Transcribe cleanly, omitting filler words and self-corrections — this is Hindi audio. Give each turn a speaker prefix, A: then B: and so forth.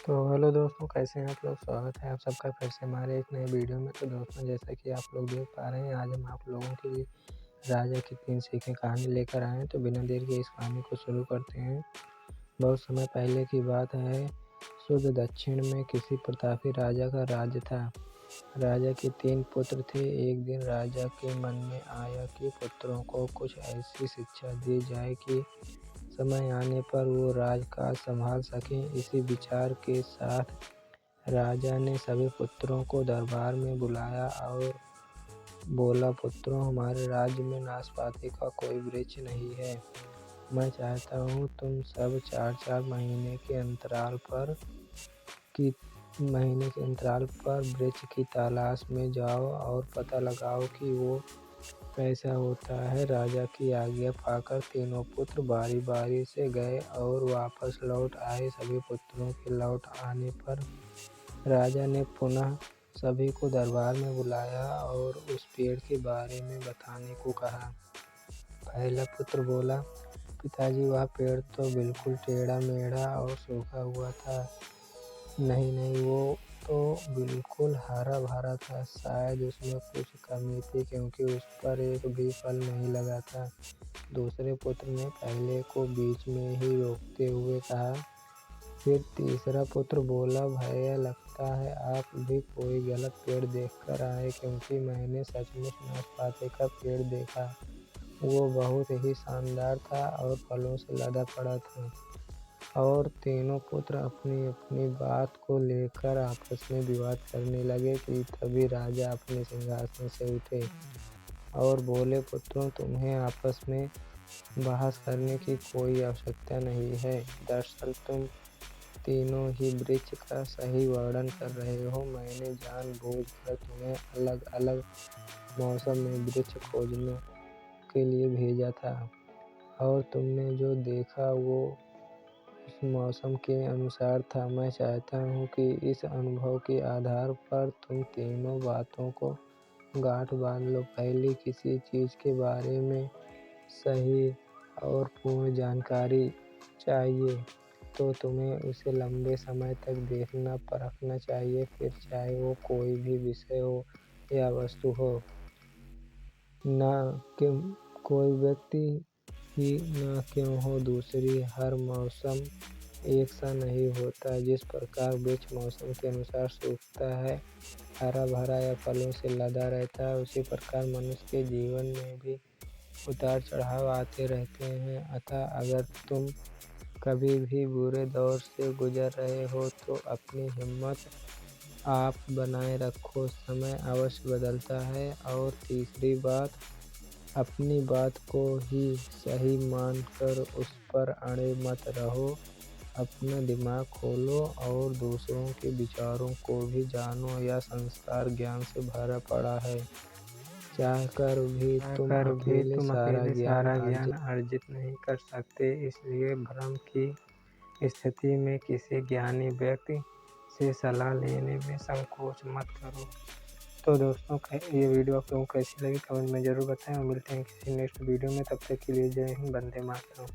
A: तो हेलो दोस्तों, कैसे हैं आप लोग। स्वागत है आप सबका फिर से हमारे एक नए वीडियो में। तो दोस्तों, जैसा कि आप लोग देख पा रहे हैं, आज हम आप लोगों के लिए राजा की 3 सीखें कहानी लेकर आए हैं। तो बिना देर के इस कहानी को शुरू करते हैं। बहुत समय पहले की बात है। शुद्ध दक्षिण में किसी प्रतापी राजा का राज्य था। राजा के 3 पुत्र थे। एक दिन राजा के मन में आया कि पुत्रों को कुछ ऐसी शिक्षा दी जाए कि समय आने पर वो राजकाज संभाल सकें। इसी विचार के साथ राजा ने सभी पुत्रों को दरबार में बुलाया और बोला, पुत्रों, हमारे राज्य में नाशपाती का कोई वृक्ष नहीं है। मैं चाहता हूँ तुम सब 4-4 महीने के अंतराल पर वृक्ष की तलाश में जाओ और पता लगाओ कि वो कैसा होता है। राजा की आज्ञा पाकर तीनों पुत्र बारी बारी से गए और वापस लौट आए। सभी पुत्रों के लौट आने पर राजा ने पुनः सभी को दरबार में बुलाया और उस पेड़ के बारे में बताने को कहा। पहला पुत्र बोला, पिताजी, वह पेड़ तो बिल्कुल टेढ़ा मेढ़ा और सूखा हुआ था। नहीं, वो तो बिल्कुल हरा भरा था। शायद उसमें कुछ कमी थी क्योंकि उस पर एक भी फल नहीं लगा था। दूसरे पुत्र ने पहले को बीच में ही रोकते हुए कहा। फिर तीसरा पुत्र बोला, भैया, लगता है आप भी कोई गलत पेड़ देखकर आए, क्योंकि मैंने सचमुच नाशपाती का पेड़ देखा। वो बहुत ही शानदार था और फलों से लदा पड़ा था। और तीनों पुत्र अपनी अपनी बात को लेकर आपस में विवाद करने लगे कि तभी राजा अपने सिंहासन से उठे और बोले, पुत्रों, तुम्हें आपस में बहस करने की कोई आवश्यकता नहीं है। दरअसल तुम तीनों ही वृक्ष का सही वर्णन कर रहे हो। मैंने जानबूझकर तुम्हें अलग अलग मौसम में वृक्ष खोजने के लिए भेजा था और तुमने जो देखा वो उस मौसम के अनुसार था। मैं चाहता हूँ कि इस अनुभव के आधार पर तुम तीनों बातों को गांठ बांध लो। पहली, किसी चीज़ के बारे में सही और पूर्ण जानकारी चाहिए तो तुम्हें उसे लंबे समय तक देखना परखना चाहिए, फिर चाहे वो कोई भी विषय हो या वस्तु हो। ना कि कोई व्यक्ति ही ना क्यों हो। दूसरी, हर मौसम एक सा नहीं होता। जिस प्रकार वृक्ष मौसम के अनुसार सूखता है, हरा भरा या फलों से लदा रहता है, उसी प्रकार मनुष्य के जीवन में भी उतार चढ़ाव आते रहते हैं। अतः अगर तुम कभी भी बुरे दौर से गुजर रहे हो तो अपनी हिम्मत आप बनाए रखो। समय अवश्य बदलता है। और तीसरी बात, अपनी बात को ही सही मानकर उस पर अड़े मत रहो। अपना दिमाग खोलो और दूसरों के विचारों को भी जानो। यह संसार ज्ञान से भरा पड़ा है। चाहकर भी तुम अकेले सारा ज्ञान अर्जित नहीं कर सकते। इसलिए भ्रम की स्थिति में किसी ज्ञानी व्यक्ति से सलाह लेने में संकोच मत करो। तो दोस्तों, ये वीडियो आप लोगों को कैसी लगी कमेंट में ज़रूर बताएं और मिलते हैं किसी नेक्स्ट वीडियो में। तब तक के लिए जय हिंद, वंदे मातरम।